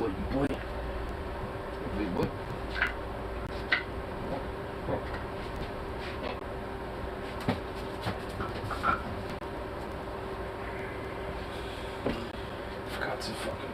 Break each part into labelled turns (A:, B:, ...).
A: boy. Big boy. Forgot to fucking...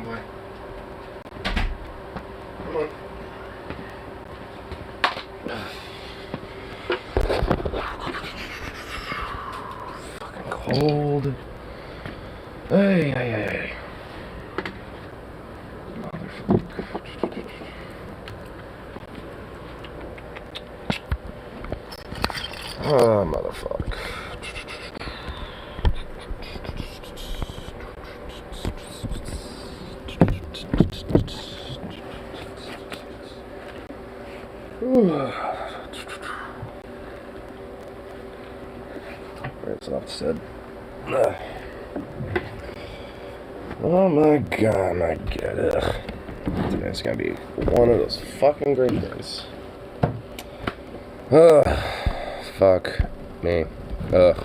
A: Boy. Come on. Fucking cold. Hey. Motherfucker. Oh, motherfucker. Right, so enough said. Oh my god, my god. Today's gonna be one of those fucking great days. Fuck me. I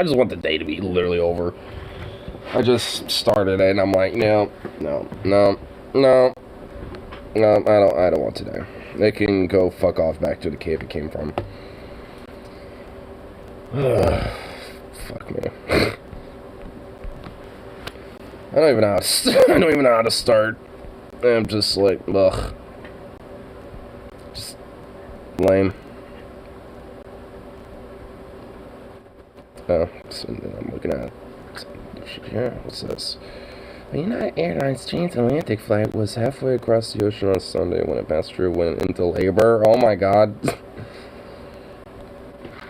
A: just want the day to be literally over. I just started it and I'm like, no, I don't want today. They can go fuck off back to the cave it came from. Fuck me. I don't even know how to start. I'm just like, ugh. Just lame. Oh, so I'm looking at here. What's this? The United Airlines transatlantic flight was halfway across the ocean on Sunday when a passenger went into labor. Oh my god.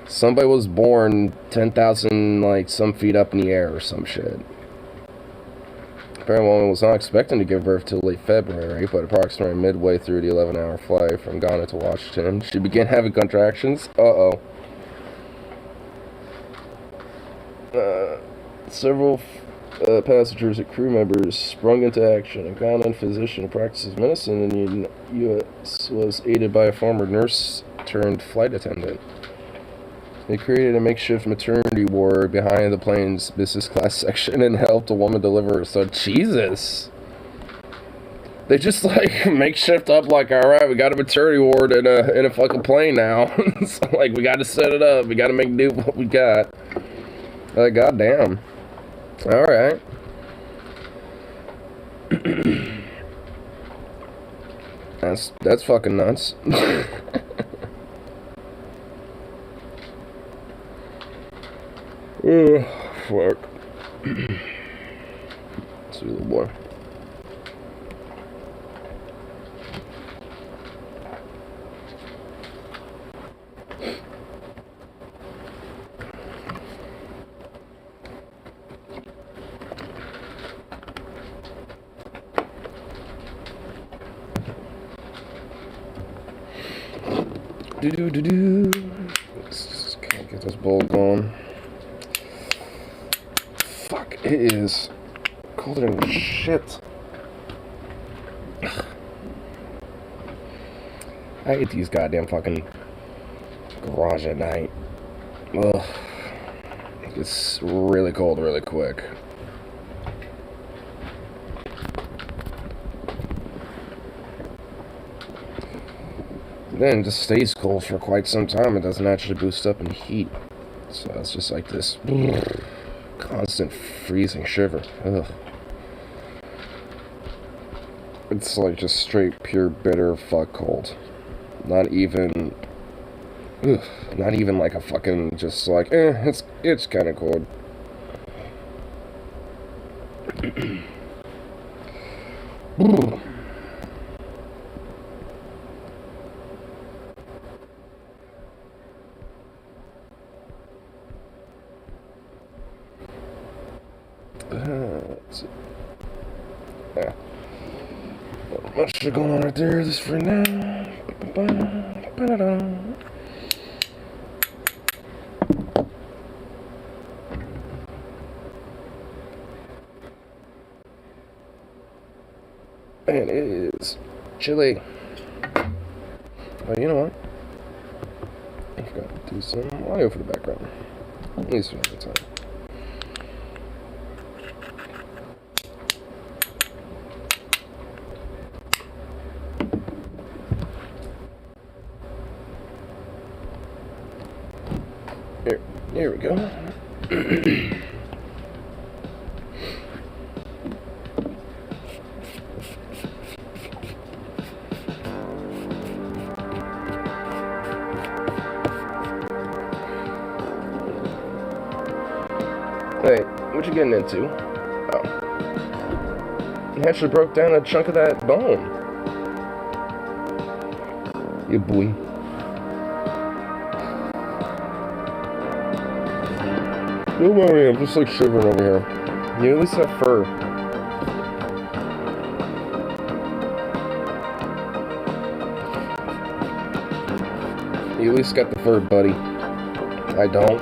A: Somebody was born 10,000, like, some feet up in the air or some shit. Apparently, woman was not expecting to give birth till late February, but approximately midway through the 11-hour flight from Ghana to Washington, she began having contractions. Several passengers and crew members sprung into action. A Ghanaian physician who practices medicine in the U.S. was aided by a former nurse turned flight attendant. They created a makeshift maternity ward behind the plane's business class section and helped a woman deliver her son. Jesus! They just, like, makeshift up, like, alright, we got a maternity ward in a fucking plane now. So, like, we gotta set it up. We gotta make do what we got. Like, goddamn. Alright. That's fucking nuts. Oh, fuck. Sweet little boy. Do. Let's get this bowl going. Fuck, it is colder than shit. I hate these goddamn fucking garage at night. Ugh. It gets really cold really quick. Then it just stays cold for quite some time. It doesn't actually boost up in heat. So it's just like this constant freezing shiver. Ugh. It's like just straight pure bitter fuck cold. Not even like a fucking just like it's kind of cold. Let's see. Yeah. Not much going on right there. This for now. And it is chilly. Oh, you know what? I forgot to do some audio for the background. At least for the time. Here we go. Hey, what you getting into? Oh. You actually broke down a chunk of that bone. You boy. No worry, I'm just like shivering over here. You at least have fur. You at least got the fur, buddy. I don't.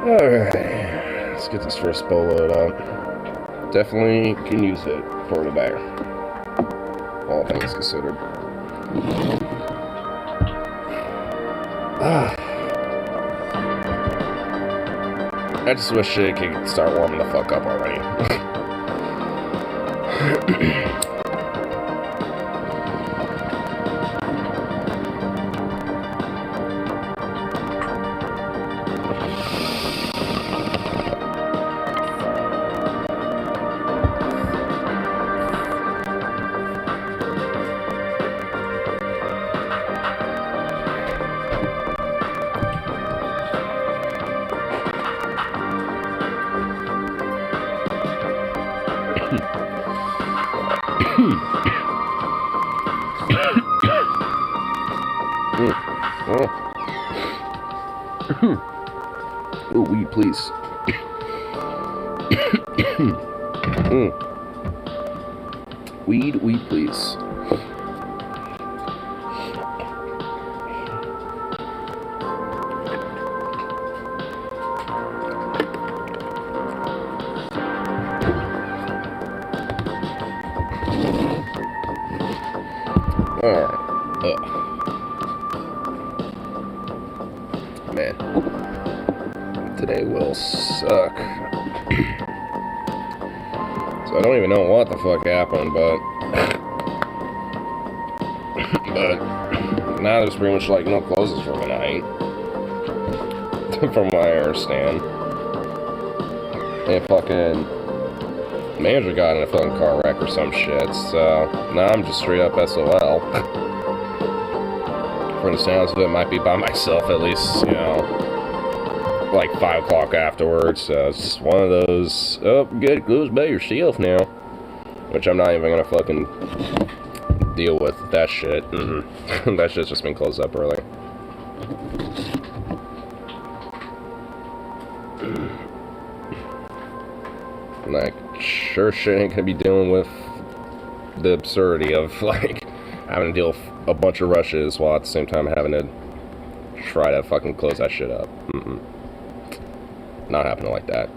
A: Alright, let's get this first bowl load up. Definitely can use it for the bear. All things considered. I just wish it could start warming the fuck up already. Oh, weed, please. Weed, please. Alright. Man. Today will suck. So I don't even know what the fuck happened, but now there's pretty much like no closes for the night. From what I understand. And fucking manager got in a fucking car wreck or some shit, so now I'm just straight up SOL. From the sounds of it, might be by myself at least, you know, like 5 o'clock afterwards. So it's one of those, oh, good, goes by yourself now. Which I'm not even gonna fucking deal with that shit. That shit's just been closed up early. Like, sure shit ain't gonna be dealing with the absurdity of, like, having to deal with a bunch of rushes while at the same time having to try to fucking close that shit up. Not happening like that.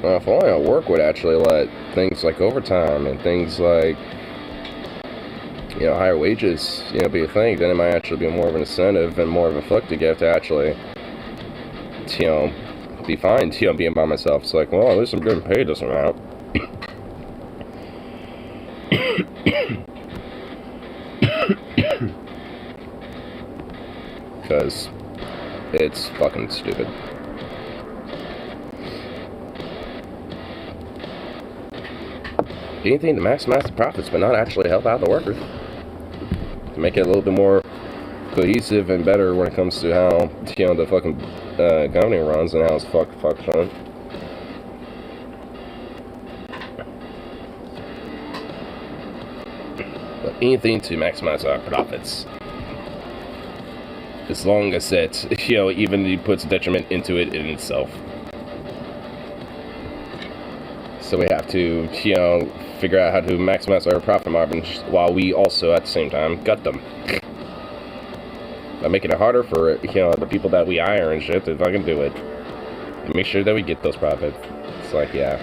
A: If only our work would actually let things like overtime and things like, higher wages, be a thing, then it might actually be more of an incentive and more of a fuck to get to actually, be fine, being by myself. It's like, well, at least I'm getting paid this amount. Because it's fucking stupid. Anything to maximize the profits, but not actually help out the workers. To make it a little bit more cohesive and better when it comes to how, the fucking company runs and how it's functioning. But anything to maximize our profits. As long as it, even puts detriment into it in itself. So we have to, figure out how to maximize our profit margins while we also, at the same time, gut them. By making it harder for, the people that we hire and shit to fucking do it. And make sure that we get those profits. It's like, yeah,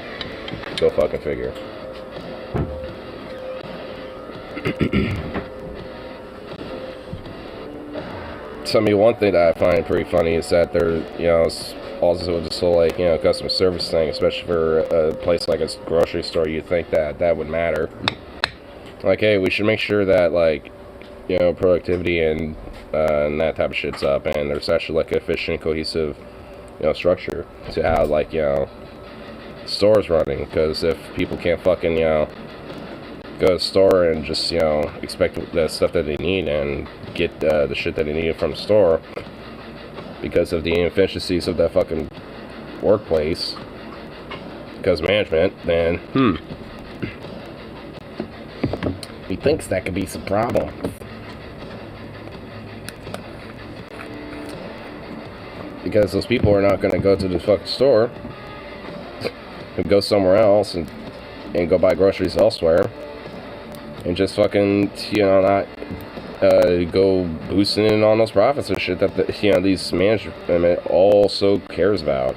A: go fucking figure. So, I mean, one thing that I find pretty funny is that there, also this whole, like, customer service thing, especially for a place like a grocery store, you'd think that would matter. Like, hey, we should make sure that, like, productivity and that type of shit's up, and there's actually, like, efficient, cohesive, structure to how, like, stores running, because if people can't fucking, go to the store and just, expect the stuff that they need and get the shit that they need from the store because of the inefficiencies of that fucking workplace, because of management, then, he thinks that could be some problem. Because those people are not going to go to the fucking store and go somewhere else and go buy groceries elsewhere and just fucking, not go boosting in on those profits and shit that these management also cares about.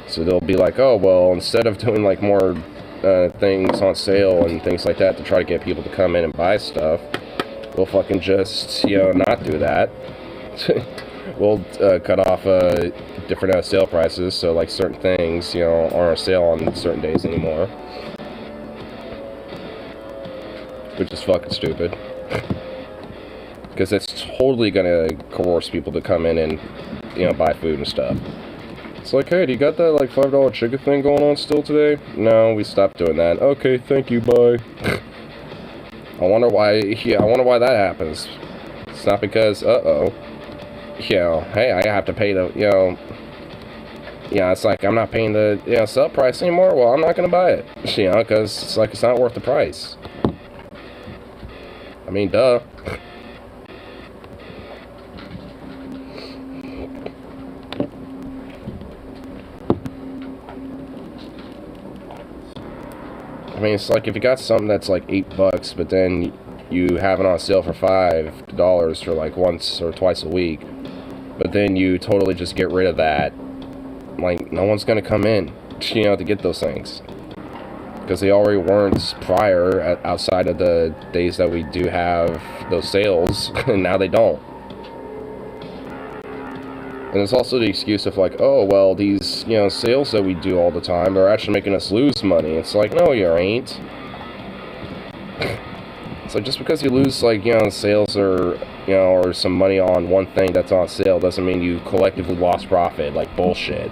A: So they'll be like, oh, well, instead of doing like more things on sale and things like that to try to get people to come in and buy stuff, we'll fucking just, not do that. We'll cut off different sale prices, so like certain things, aren't on sale on certain days anymore. Which is fucking stupid. Because it's totally gonna coerce people to come in and, buy food and stuff. It's like, hey, do you got that like $5 chicken thing going on still today? No, we stopped doing that. Okay, thank you, bye. I wonder why that happens. It's not because, hey, I have to pay the, it's like, I'm not paying the, sell price anymore. Well, I'm not gonna buy it, because it's like, it's not worth the price. I mean, duh. I mean, it's like if you got something that's like $8, but then you have it on sale for $5 for like once or twice a week, but then you totally just get rid of that. Like, no one's gonna come in, to get those things. Because they already weren't prior outside of the days that we do have those sales, and now they don't. And there's also the excuse of like, oh, well, these, sales that we do all the time are actually making us lose money. It's like, no, you ain't. It's like, just because you lose, like, sales or, or some money on one thing that's on sale doesn't mean you collectively lost profit. Like, bullshit.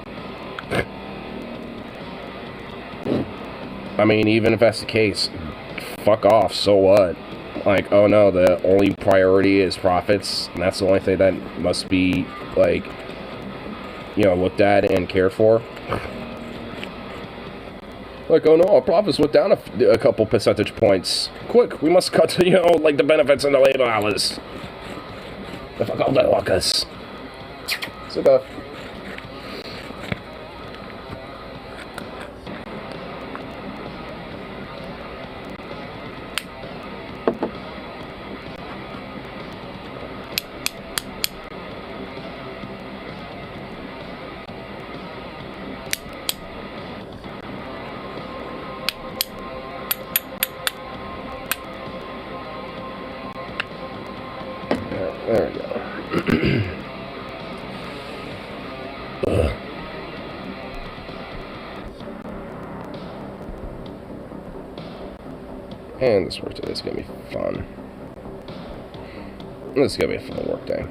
A: I mean, even if that's the case, fuck off, so what? Like, oh no, the only priority is profits, and that's the only thing that must be, like, looked at and cared for. Like, oh no, our profits went down a couple percentage points. Quick, we must cut, like, the benefits and the labor hours. The fuck all the workers. So the... And this work today is gonna be fun. This is gonna be a fun work day.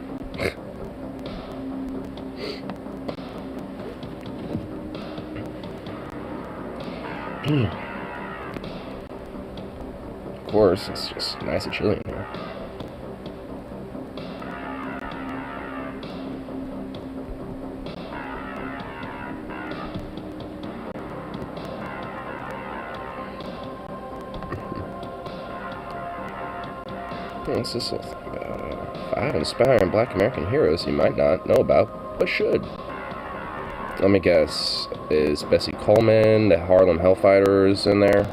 A: Of course, it's just nice and chilly in here. What's this little thing about? 5 inspiring Black American heroes you might not know about, but should. Let me guess. Is Bessie Coleman, the Harlem Hellfighters in there?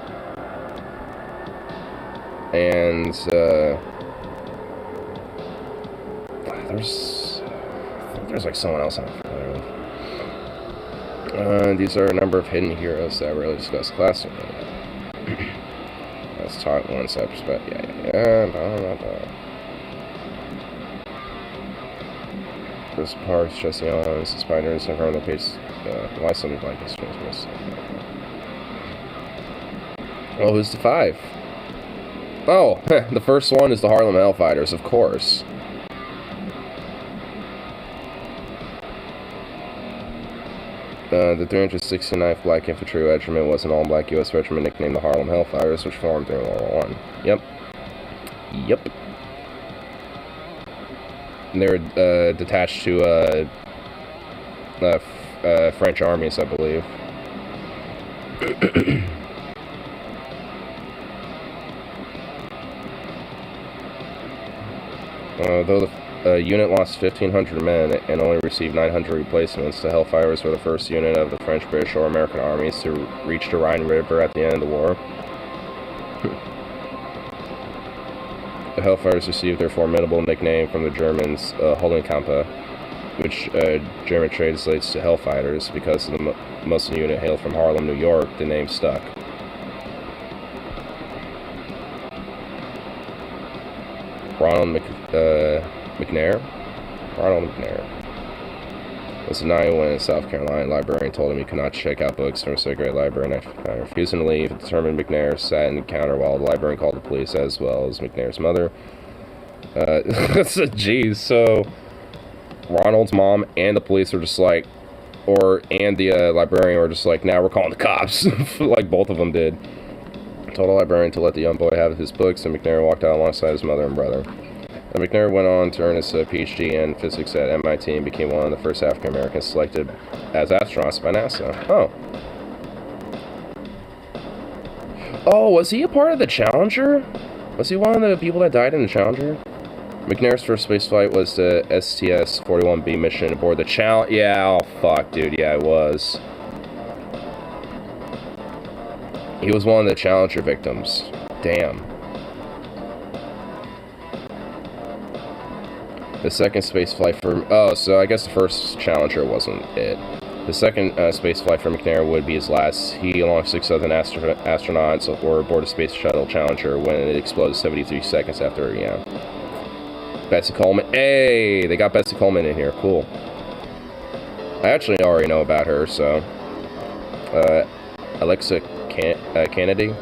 A: And, there's like someone else I'm familiar with. These are a number of hidden heroes that I rarely discuss classically. That's taught one side perspective. Yeah. Chris Parks, Jesse Owens, Spiders, and from the page, why something like this? Oh, who's the 5? Oh, the first one is the Harlem Hellfighters, of course. The 369th Black Infantry Regiment was an all-black U.S. regiment nicknamed the Harlem Hellfighters, which formed during World War I. Yep. And they were detached to French armies, I believe. Though the unit lost 1,500 men and only received 900 replacements, the Hellfighters were the first unit of the French, British, or American armies to reach the Rhine River at the end of the war. The Hellfighters received their formidable nickname from the Germans, holdin, which German translates to Hellfighters. Because most of the unit hailed from Harlem, New York, the name stuck. Ronald McNair was a 9 in South Carolina librarian told him he could not check out books from a secret library, and refusing to leave. Determined, McNair sat in the counter while the librarian called the police, as well as McNair's mother. Geez, so Ronald's mom and the police were just like, and the librarian were just like, now we're calling the cops, like both of them did. Told the librarian to let the young boy have his books, and McNair walked out alongside his mother and brother. And McNair went on to earn his PhD in physics at MIT and became one of the first African Americans selected as astronauts by NASA. Oh, was he a part of the Challenger? Was he one of the people that died in the Challenger? McNair's first spaceflight was the STS-41B mission aboard the Challenger. Yeah, oh fuck, dude. Yeah, it was. He was one of the Challenger victims. Damn. The second spaceflight for... so I guess the first Challenger wasn't it. The second spaceflight for McNair would be his last. He, along with 6 other astronauts, were aboard a space shuttle Challenger when it exploded 73 seconds after, Bessie Coleman. Hey! They got Bessie Coleman in here. Cool. I actually already know about her, so... Alexa Kennedy?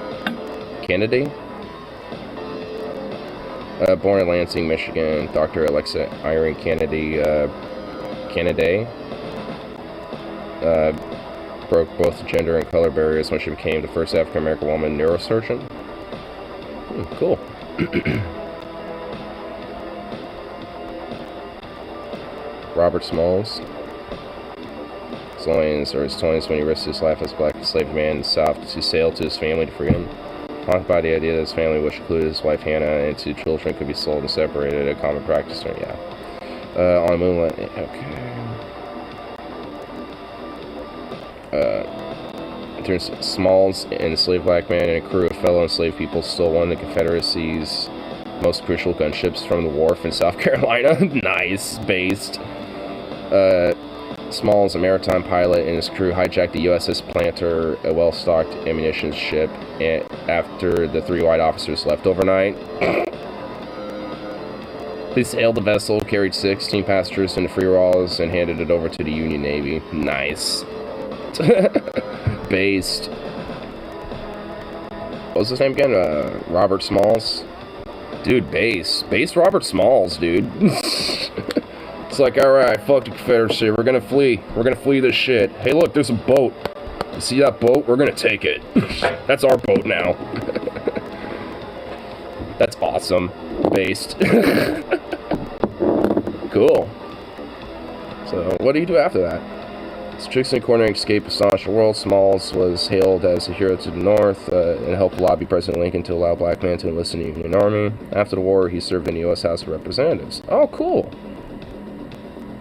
A: Born in Lansing, Michigan, Dr. Alexa Irene Kennedy, broke both gender and color barriers when she became the first African-American woman neurosurgeon. Cool. Robert Smalls. His 20s when he risked his life as a black enslaved man in the South to sail to his family to freedom. Haunted by the idea that his family, which included his wife Hannah and 2 children, could be sold and separated, a common practice. On a moonlight. Okay. Smalls, an enslaved black man, and a crew of fellow enslaved people stole one of the Confederacy's most crucial gunships from the wharf in South Carolina. Nice, based. Smalls, a maritime pilot, and his crew hijacked the USS Planter, a well-stocked ammunition ship, after the 3 white officers left overnight. They sailed the vessel, carried 16 passengers into free rolls, and handed it over to the Union Navy. Nice. Based. What was his name again? Robert Smalls? Dude, base Robert Smalls, dude. It's like, alright, fuck the Confederacy, we're gonna flee this shit. Hey look, there's a boat. You see that boat? We're gonna take it. That's our boat now. That's awesome. Based. Cool. So, what do you do after that? Tricks and coordinating escape astonished the world. Smalls was hailed as a hero to the North and helped lobby President Lincoln to allow black men to enlist in the Union Army. After the war, he served in the U.S. House of Representatives. Oh, cool.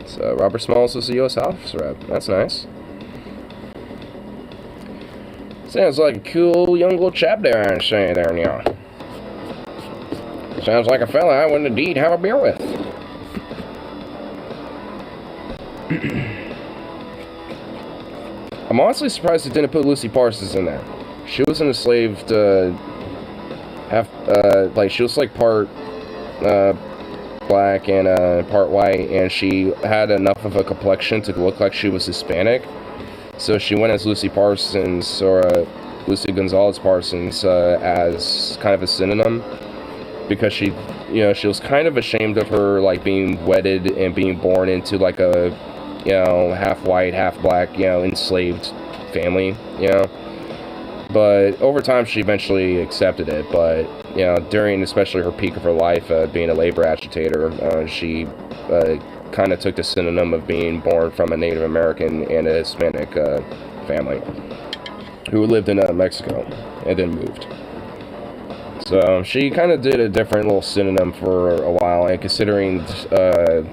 A: So, Robert Smalls was a U.S. House rep. That's nice. Sounds like a cool young little chap there, I'd say there now. Sounds like a fella I would indeed have a beer with. I'm honestly surprised it didn't put Lucy Parsons in there. She was an enslaved, she was like part, black and, part white, and she had enough of a complexion to look like she was Hispanic. So she went as Lucy Parsons, or, Lucy Gonzalez Parsons, as kind of a synonym. Because she, she was kind of ashamed of her, like, being wedded and being born into, like, a, half white, half black, enslaved family, But over time, she eventually accepted it. But, during especially her peak of her life, being a labor agitator, she kind of took the synonym of being born from a Native American and a Hispanic family who lived in Mexico and then moved. So she kind of did a different little synonym for a while, and considering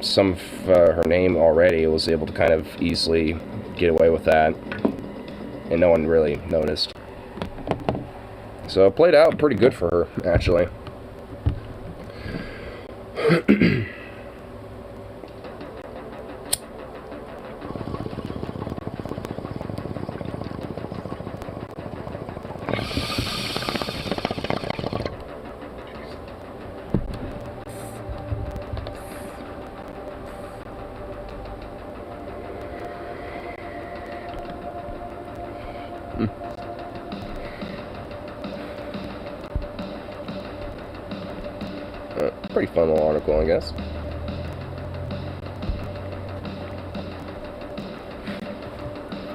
A: some of her name already, was able to kind of easily get away with that, and no one really noticed. So it played out pretty good for her, actually. Pretty fun little article, I guess.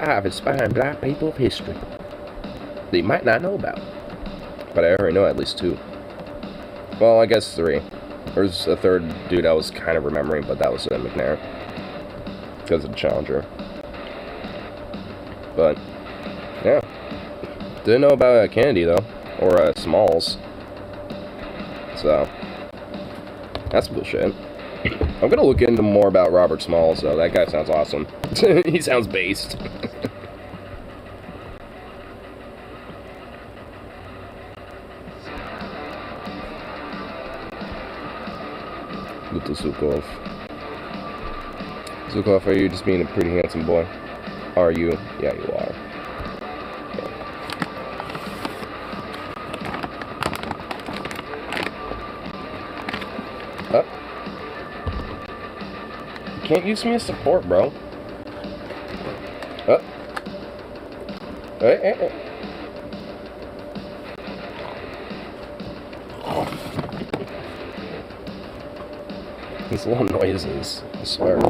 A: I've inspired black people of history that you might not know about. But I already know at least 2. Well, I guess 3. There's a third dude I was kind of remembering, but that was McNair. Because of the Challenger. But, yeah. Didn't know about Kennedy, though. Or Smalls. So, that's bullshit. I'm gonna look into more about Robert Smalls, though. That guy sounds awesome. He sounds based. Little Zukov. Zukov, are you just being a pretty handsome boy? Are you? Yeah, you are. Up. You can't use me as support, bro. Up. Hey. These little noises, I swear.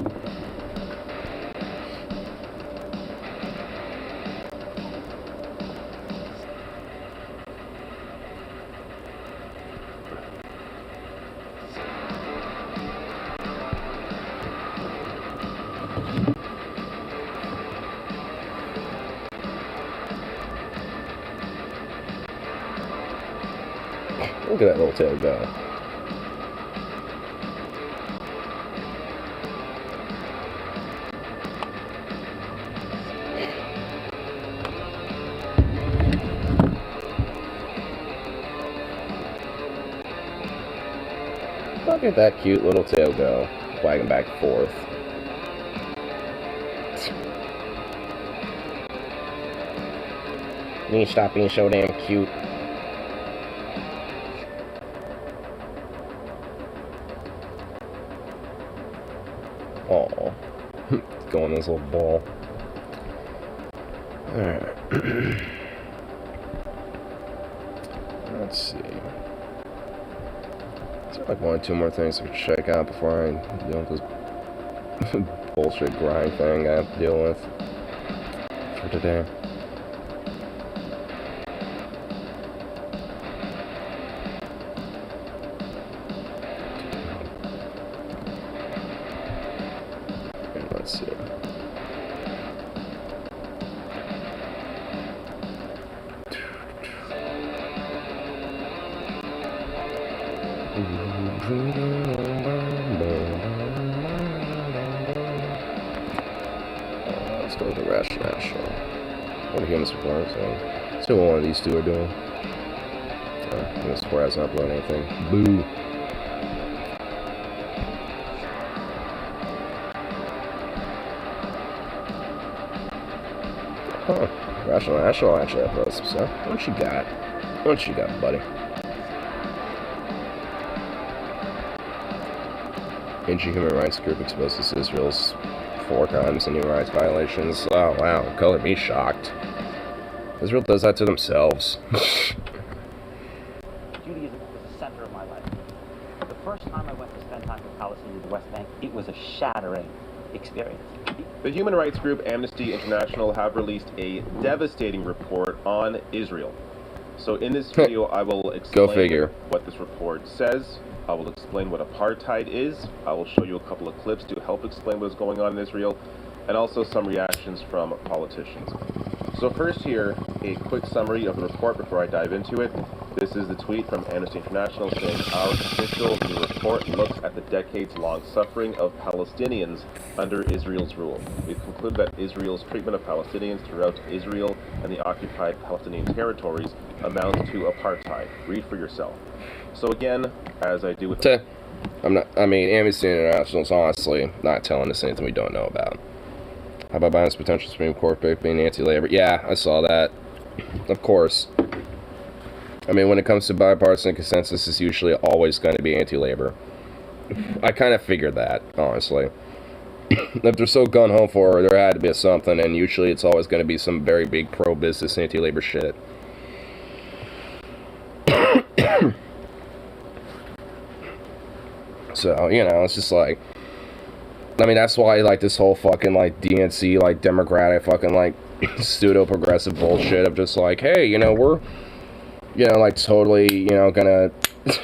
A: Look at that little tail go. Look at that cute little tail go, wagging back and forth. You need to stop being so damn cute. Aw. Going this little ball. Alright. Let's see. Is there like one or two more things I could check out before I deal with this bullshit grind thing I have to deal with for today? And let's see. Let's go to the rational show. What are humans support? So, still what one of these two are doing. Human support hasn't uploaded anything. Boo. Huh. Rational National actually uploads some stuff. What you got? What you got, buddy? Ancient human rights group exposes Israel's 4 times in human rights violations. Oh wow, color me shocked. Israel does that to themselves.
B: Judaism was the center of my life. The first time I went to spend time with Palestinians in the West Bank, it was a shattering experience.
C: The human rights group Amnesty International have released a devastating report on Israel. So in this video, I will explain what this report says. I will explain what apartheid is. I will show you a couple of clips to help explain what is going on in Israel, and also some reactions from politicians. So first here, a quick summary of the report before I dive into it. This is the tweet from Amnesty International saying, our official new report looks at the decades-long suffering of Palestinians under Israel's rule. We've concluded that Israel's treatment of Palestinians throughout Israel and the occupied Palestinian territories amounts to apartheid. Read for yourself. So again, as I do with...
A: Amnesty International is honestly not telling us anything we don't know about. How about Biden's potential Supreme Court pick being anti-labor? Yeah, I saw that. Of course. I mean, when it comes to bipartisan consensus, it's usually always going to be anti-labor. I kind of figured that, honestly. If they're so gun-ho for it, there had to be something, and usually it's always going to be some very big pro-business, anti-labor shit. So, you know, it's just like... I mean, that's why, like, this whole fucking, like, DNC, like, Democratic fucking, like, pseudo-progressive bullshit of just like, hey, you know, we're, you know, like, totally, you know, gonna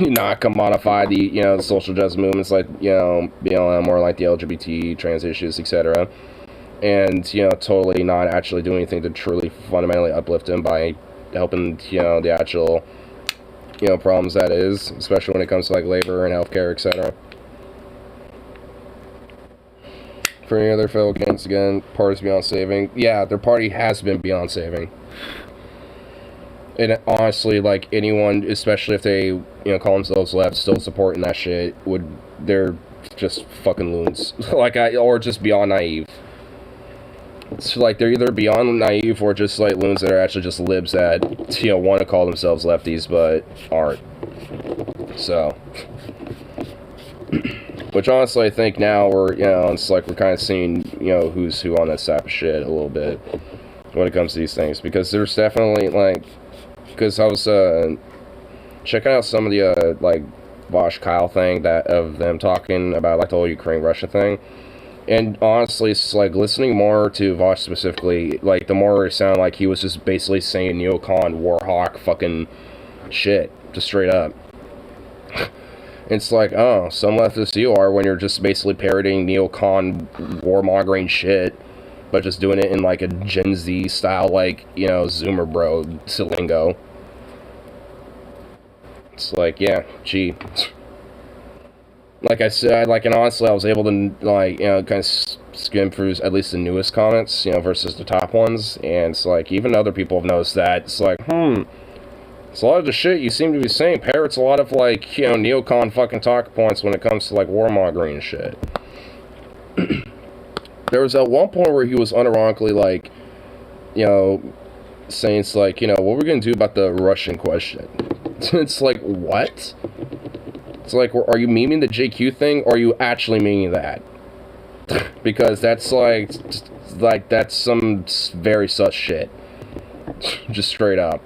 A: not commodify the, you know, the social justice movements, like, you know, BLM or, like, the LGBT, trans issues, etc. And, you know, totally not actually do anything to truly fundamentally uplift them by helping, you know, the actual, you know, problems that is, especially when it comes to, like, labor and healthcare, etc. For any other fellow candidates, again, parties beyond saving. Yeah, their party has been beyond saving. And honestly, like, anyone, especially if they, you know, call themselves left, still supporting that shit, they're just fucking loons. Or just beyond naive. It's like, they're either beyond naive or just, like, loons that are actually just libs that, you know, want to call themselves lefties, but aren't. So... Which honestly, I think now we're, you know, it's like we're kind of seeing, you know, who's who on that type of shit a little bit when it comes to these things. Because there's definitely, like, because I was checking out some of the, like, Vosh Kyle thing of them talking about, like, the whole Ukraine-Russia thing. And honestly, it's like listening more to Vosh specifically, like, the more it sounded like he was just basically saying neocon, warhawk, fucking shit, just straight up. It's like, oh, some leftists you are when you're just basically parroting neocon warmongering shit, but just doing it in like a Gen Z style, like, you know, Zoomer bro lingo. It's like, yeah, gee. Like I said, like, and honestly, I was able to, like, you know, kind of skim through at least the newest comments, you know, versus the top ones, and it's like, even other people have noticed that. It's like, it's a lot of the shit you seem to be saying parrots a lot of, like, you know, neocon fucking talk points when it comes to, like, warmongering and shit. There was at one point where he was unironically, like, you know, saying, it's like, you know, what we're gonna do about the Russian question. It's like, what? It's like, are you memeing the JQ thing, or are you actually meaning that? Because that's, like, that's some very sus shit. Just straight up.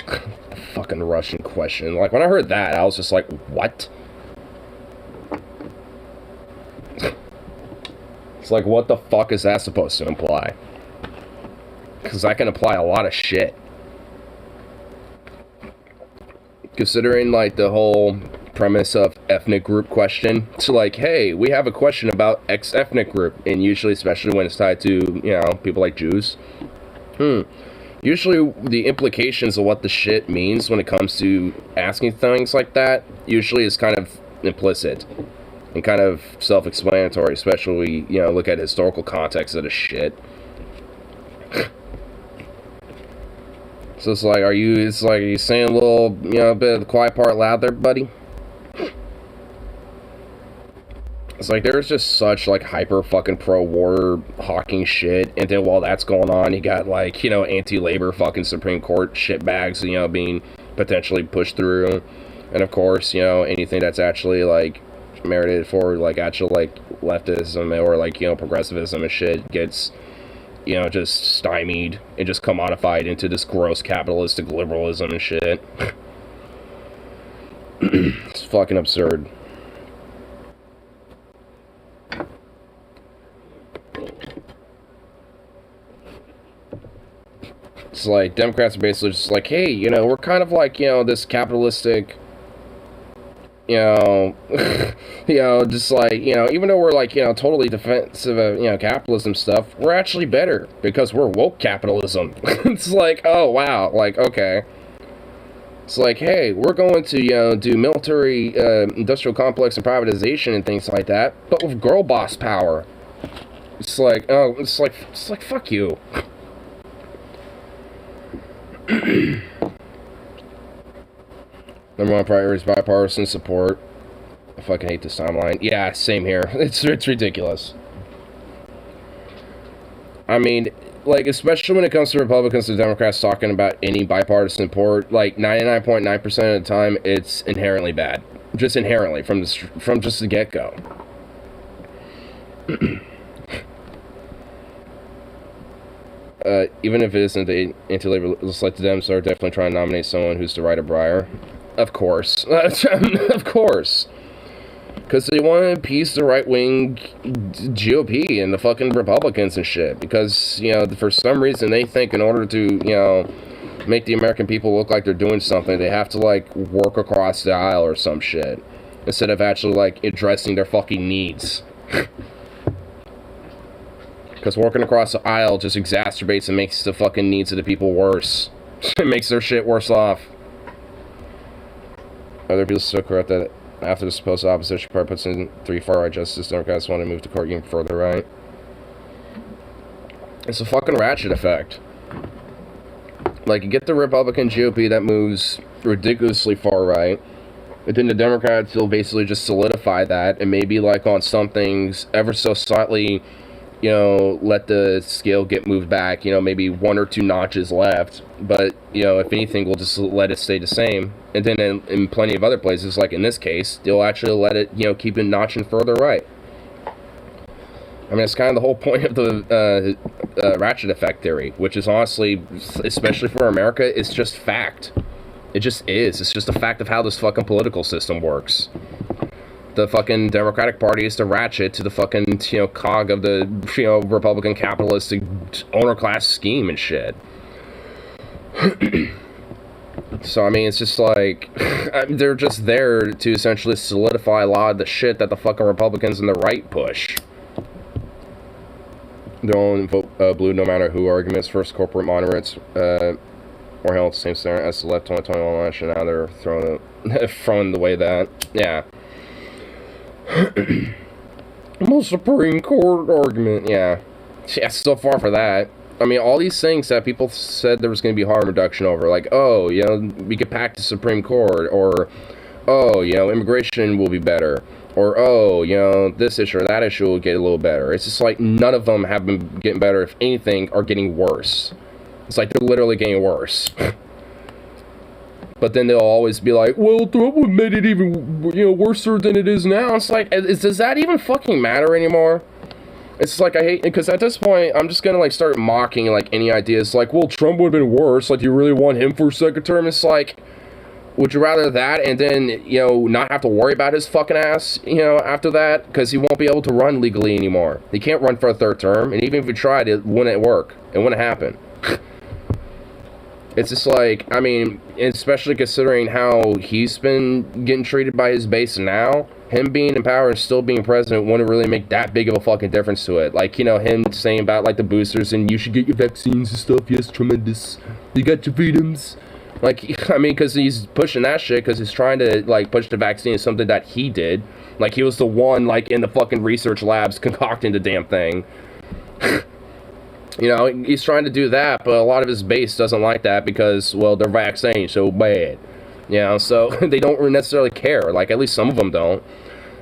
A: The fucking Russian question. Like, when I heard that, I was just like, what? It's like, what the fuck is that supposed to imply? Because that can imply a lot of shit. Considering, like, the whole premise of ethnic group question. It's like, hey, we have a question about X ethnic group. And usually, especially when it's tied to, you know, people like Jews. Usually, the implications of what the shit means when it comes to asking things like that, usually is kind of implicit. And kind of self-explanatory, especially, you know, look at historical context of the shit. So it's like, are you saying a little, you know, a bit of the quiet part loud there, buddy? It's like, there's just such, like, hyper fucking pro-war hawking shit, and then while that's going on, you got, like, you know, anti-labor fucking Supreme Court shitbags, you know, being potentially pushed through. And of course, you know, anything that's actually, like, merited for, like, actual, like, leftism or, like, you know, progressivism and shit gets, you know, just stymied and just commodified into this gross capitalistic liberalism and shit. It's fucking absurd. It's like, Democrats are basically just like, hey, you know, we're kind of like, you know, this capitalistic, you know, you know, just like, you know, even though we're like, you know, totally defensive of, you know, capitalism stuff, we're actually better because we're woke capitalism. It's like, oh, wow, like, okay. It's like, hey, we're going to, you know, do military, industrial complex and privatization and things like that, but with girl boss power. It's like, oh, it's like, fuck you. Number one priority is bipartisan support. I fucking hate this timeline. Yeah, same here. It's ridiculous. I mean, like, especially when it comes to Republicans and Democrats talking about any bipartisan support, like, 99.9% of the time, it's inherently bad. Just inherently, from just the get-go. Even if it isn't the anti-labor, looks like the Dems are definitely trying to nominate someone who's to right of Breyer. Of course. Of course. Because they want to appease the right-wing GOP and the fucking Republicans and shit. Because, you know, for some reason they think in order to, you know, make the American people look like they're doing something, they have to, like, work across the aisle or some shit. Instead of actually, like, addressing their fucking needs. Because working across the aisle just exacerbates and makes the fucking needs of the people worse. It makes their shit worse off. Other people so corrupt that after the supposed opposition part puts in 3 far-right justices, Democrats want to move the court even further right. It's a fucking ratchet effect. Like, you get the Republican GOP that moves ridiculously far right, but then the Democrats will basically just solidify that, and maybe, like, on some things, ever so slightly, you know, let the scale get moved back, you know, maybe 1 or 2 notches left, but, you know, if anything, we'll just let it stay the same. And then in plenty of other places, like in this case, they'll actually let it, you know, keep it notching further right. I mean, it's kind of the whole point of the ratchet effect theory, which is honestly, especially for America, it's just fact. It just is. It's just a fact of how this fucking political system works. The fucking Democratic Party is the ratchet to the fucking, you know, cog of the, you know, Republican capitalistic owner class scheme and shit. So, I mean, it's just like, they're just there to essentially solidify a lot of the shit that the fucking Republicans and the right push. Their own vote blue no matter who arguments, first corporate moderates, or held the same standard as the left 2021 election. Now they're throwing away that. Yeah. Most Supreme Court argument, yeah. Yeah, so far for that. I mean, all these things that people said there was going to be harm reduction over, like, oh, you know, we could pack the Supreme Court, or, oh, you know, immigration will be better, or, oh, you know, this issue or that issue will get a little better. It's just like none of them have been getting better. If anything, are getting worse. It's like they're literally getting worse. But then they'll always be like, well, Trump made it even, you know, worse than it is now. It's like, does that even fucking matter anymore? It's like, I hate, because at this point, I'm just gonna, like, start mocking, like, any ideas, like, well, Trump would've been worse, like, you really want him for second term? It's like, would you rather that and then, you know, not have to worry about his fucking ass, you know, after that? Because he won't be able to run legally anymore. He can't run for a third term, and even if he tried, it wouldn't work. It wouldn't happen. It's just like, I mean, especially considering how he's been getting treated by his base now, him being in power and still being president wouldn't really make that big of a fucking difference to it. Like, you know, him saying about, like, the boosters and you should get your vaccines and stuff, yes, tremendous. You got your freedoms. Like, I mean, because he's pushing that shit because he's trying to, like, push the vaccine as something that he did. Like, he was the one, like, in the fucking research labs concocting the damn thing. You know, he's trying to do that, but a lot of his base doesn't like that because, well, their vaccine's so bad. You know, so they don't necessarily care. Like, at least some of them don't.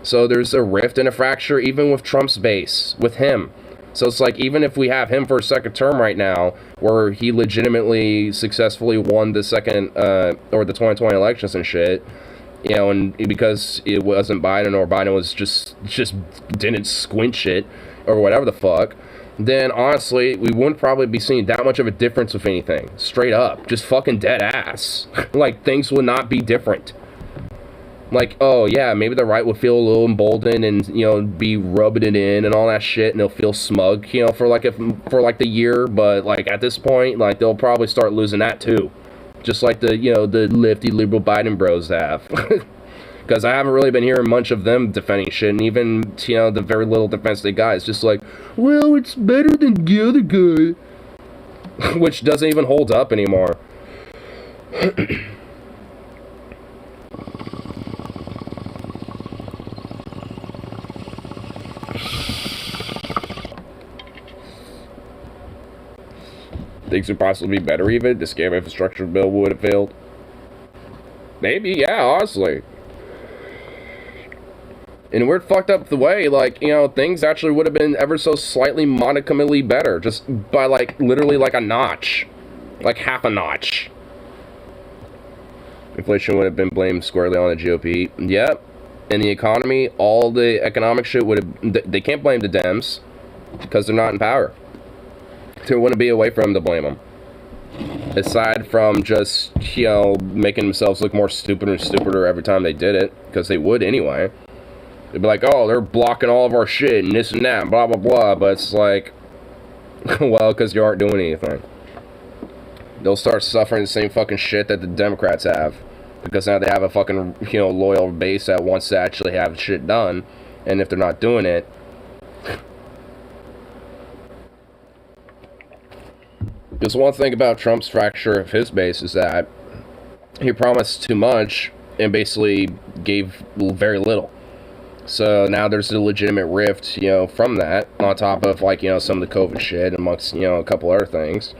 A: So there's a rift and a fracture even with Trump's base, with him. So it's like, even if we have him for a second term right now, where he legitimately successfully won the second, or the 2020 elections and shit, you know, and because it wasn't Biden, or Biden was just didn't squinch it, or whatever the fuck, then honestly, we wouldn't probably be seeing that much of a difference with anything. Straight up. Just fucking dead ass. Like, things would not be different. Like, oh yeah, maybe the right would feel a little emboldened and, you know, be rubbing it in and all that shit, and they'll feel smug, you know, for like the year, but like at this point, like, they'll probably start losing that too. Just like the, you know, the lefty liberal Biden bros have. Because I haven't really been hearing much of them defending shit, and even, you know, the very little defense they got is just like, well, it's better than the other guy. Which doesn't even hold up anymore. Things would possibly be better even. The scam infrastructure bill would have failed. Maybe, yeah, honestly. And we're fucked up the way, like, you know, things actually would have been ever so slightly modicumly better. Just by, like, literally like a notch. Like half a notch. Inflation would have been blamed squarely on the GOP. Yep. And the economy, all the economic shit would have... They can't blame the Dems. Because they're not in power. There wouldn't be a way for them to blame them. Aside from just, you know, making themselves look more stupider and stupider every time they did it. Because they would anyway. They'd be like, oh, they're blocking all of our shit and this and that, blah, blah, blah. But it's like, well, because you aren't doing anything. They'll start suffering the same fucking shit that the Democrats have. Because now they have a fucking, you know, loyal base that wants to actually have shit done. And if they're not doing it... Because one thing about Trump's fracture of his base is that he promised too much and basically gave very little. So now there's a legitimate rift, you know, from that, on top of, like, you know, some of the COVID shit, amongst, you know, a couple other things.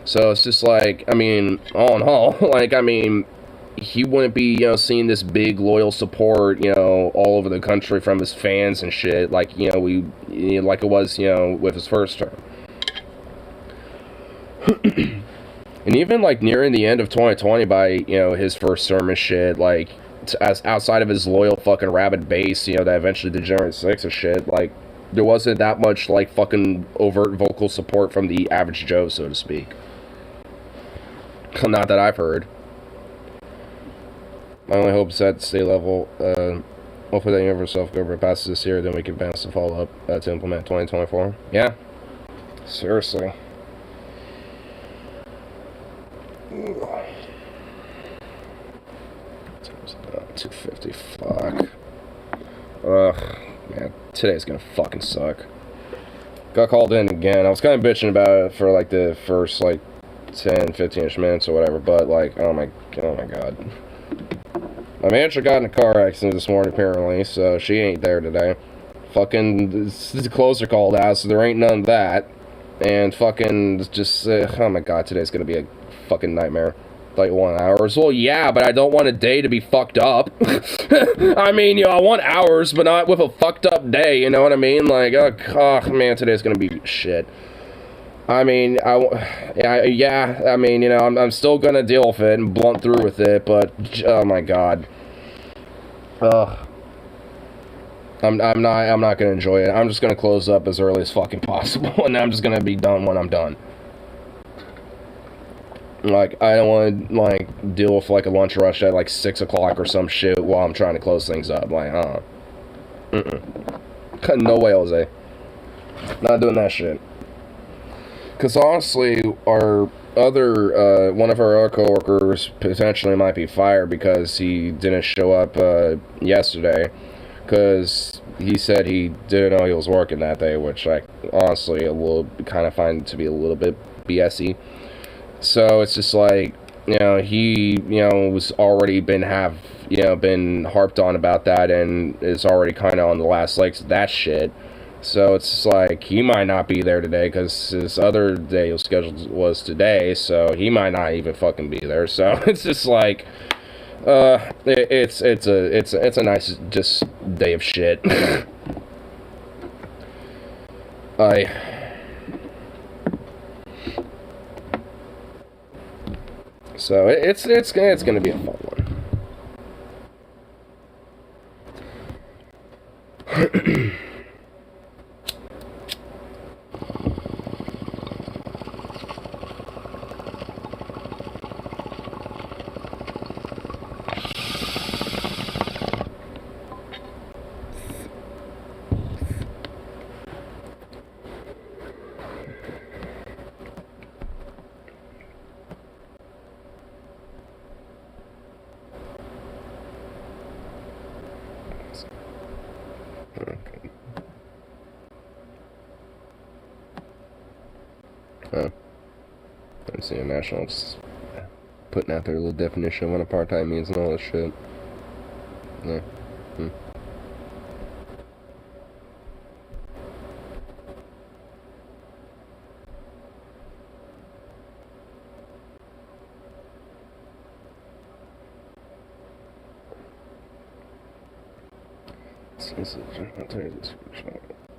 A: So it's just like, I mean, all in all, like, I mean, he wouldn't be, you know, seeing this big loyal support, you know, all over the country from his fans and shit, like, you know, like it was, you know, with his first term. And even, like, nearing the end of 2020 by, you know, his first term and shit, like, as outside of his loyal fucking rabid base, you know, that eventually degenerated six or shit, like, there wasn't that much, like, fucking overt vocal support from the average Joe, so to speak. Not that I've heard. My only hope is at state level, hopefully that universal self-government passes this year, then we can pass the follow-up to implement 2024. Yeah. Seriously. 250, fuck. Ugh, man, today's gonna fucking suck. Got called in again. I was kind of bitching about it for, like, the first, like, 10, 15-ish minutes or whatever, but, like, oh my god. My manager got in a car accident this morning, apparently, so she ain't there today. Fucking, the clothes are called out, so there ain't none of that. And fucking, just, oh my god, today's gonna be a fucking nightmare. Like 1 hour. Well, yeah, but I don't want a day to be fucked up. I mean, you know, I want hours, but not with a fucked up day, you know what I mean? Like, oh man, today's gonna be shit. I mean, yeah, I mean, you know, I'm still gonna deal with it and blunt through with it, but, oh my god. Ugh. I'm not gonna enjoy it. I'm just gonna close up as early as fucking possible, and I'm just gonna be done when I'm done. Like, I don't want to, like, deal with, like, a lunch rush at, like, 6 o'clock or some shit while I'm trying to close things up. Like, no way, Jose. Not doing that shit. Because, honestly, our other, one of our other coworkers potentially might be fired because he didn't show up, yesterday. Because he said he didn't know he was working that day, which I, honestly, kind of find to be a little bit BS-y. So it's just like, you know, he, you know, was already been harped on about that and is already kind of on the last legs of that shit. So it's just like, he might not be there today because his other day was scheduled was today, so he might not even fucking be there. So it's just like, it's a nice just day of shit. So it's gonna be a fun one. Let's see, Nationals putting out their little definition of what a part-time means and all that shit. Yeah.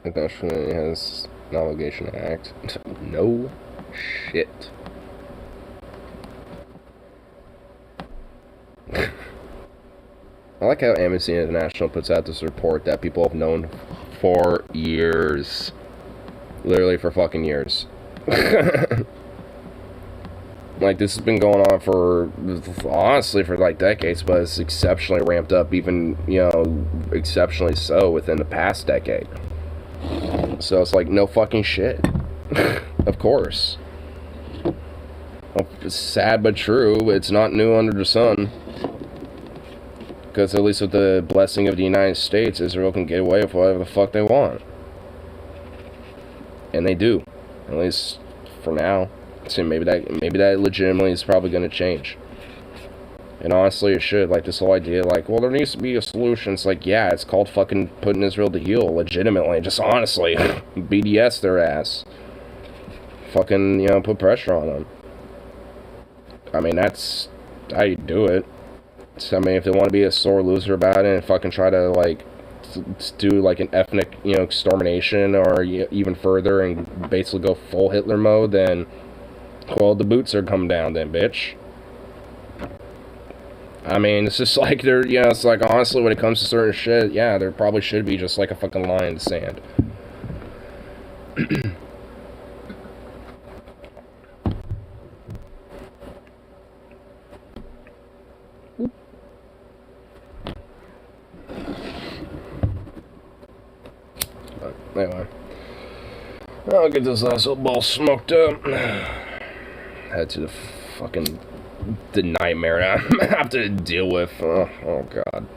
A: It actually has an obligation to act. No shit. I like how Amnesty International puts out this report that people have known for years. Literally for fucking years. Like, this has been going on for, honestly, for like decades, but it's exceptionally ramped up, even, you know, exceptionally so within the past decade. So it's like, no fucking shit. Of course. Well, it's sad but true. It's not new under the sun. Because at least with the blessing of the United States, Israel can get away with whatever the fuck they want. And they do. At least for now. So maybe that legitimately is probably going to change. And honestly, it should. Like, this whole idea, like, well, there needs to be a solution. It's like, yeah, it's called fucking putting Israel to heel, legitimately. Just honestly. BDS their ass. Fucking, you know, put pressure on them. I mean, that's how you do it. So, I mean, if they want to be a sore loser about it and fucking try to, like, do, like, an ethnic, you know, extermination or even further and basically go full Hitler mode, then, well, the boots are coming down then, bitch. I mean, it's just like they're, you know, it's like, honestly, when it comes to certain shit, yeah, there probably should be just like a fucking line in the sand. But anyway, I'll get this last little ball smoked up. Head to the fucking nightmare I have to deal with. Oh god.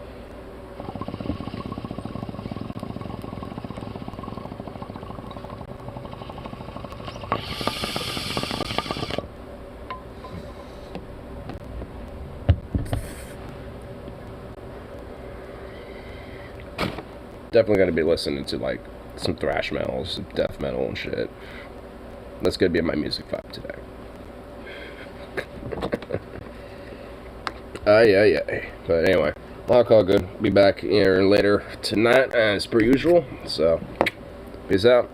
A: Definitely gonna be listening to like some thrash metal, some death metal and shit. That's gonna be my music vibe today. Yeah. But anyway, I'll call good. Be back here later tonight as per usual. So, peace out.